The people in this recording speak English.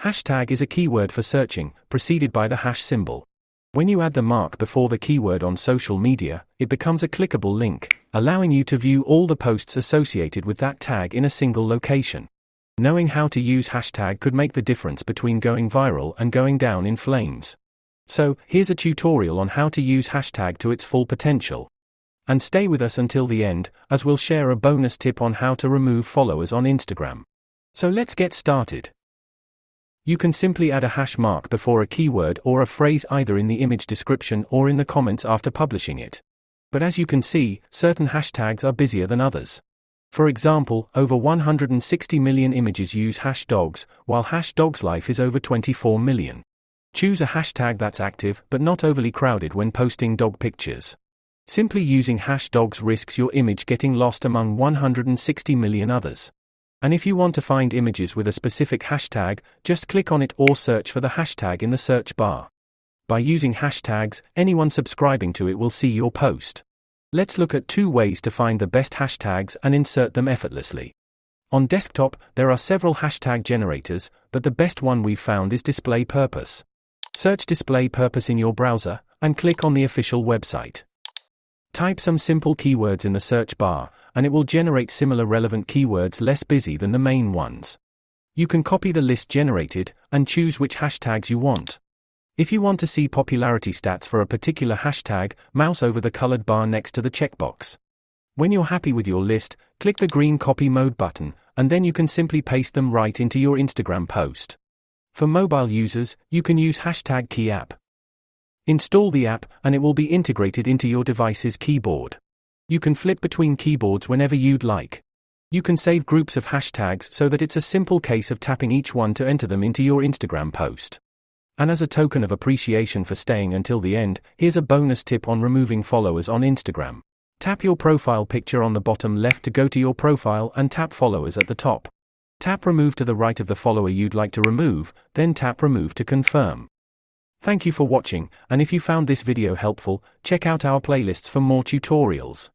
Hashtag is a keyword for searching, preceded by the hash symbol. When you add the mark before the keyword on social media, it becomes a clickable link, allowing you to view all the posts associated with that tag in a single location. Knowing how to use hashtag could make the difference between going viral and going down in flames. So, here's a tutorial on how to use hashtag to its full potential. And stay with us until the end, as we'll share a bonus tip on how to remove followers on Instagram. So let's get started. You can simply add a hash mark before a keyword or a phrase either in the image description or in the comments after publishing it. But as you can see, certain hashtags are busier than others. For example, over 160 million images use hash dogs, while hash dogs life is over 24 million. Choose a hashtag that's active but not overly crowded when posting dog pictures. Simply using hash dogs risks your image getting lost among 160 million others. And if you want to find images with a specific hashtag, just click on it or search for the hashtag in the search bar. By using hashtags, anyone subscribing to it will see your post. Let's look at 2 ways to find the best hashtags and insert them effortlessly. On desktop, there are several hashtag generators, but the best one we've found is Display Purpose. Search Display Purpose in your browser, and click on the official website. Type some simple keywords in the search bar, and it will generate similar relevant keywords less busy than the main ones. You can copy the list generated, and choose which hashtags you want. If you want to see popularity stats for a particular hashtag, mouse over the colored bar next to the checkbox. When you're happy with your list, click the green Copy Mode button, and then you can simply paste them right into your Instagram post. For mobile users, you can use hashtag Key App. Install the app, and it will be integrated into your device's keyboard. You can flip between keyboards whenever you'd like. You can save groups of hashtags so that it's a simple case of tapping each one to enter them into your Instagram post. And as a token of appreciation for staying until the end, here's a bonus tip on removing followers on Instagram. Tap your profile picture on the bottom left to go to your profile and tap followers at the top. Tap remove to the right of the follower you'd like to remove, then tap remove to confirm. Thank you for watching, and if you found this video helpful, check out our playlists for more tutorials.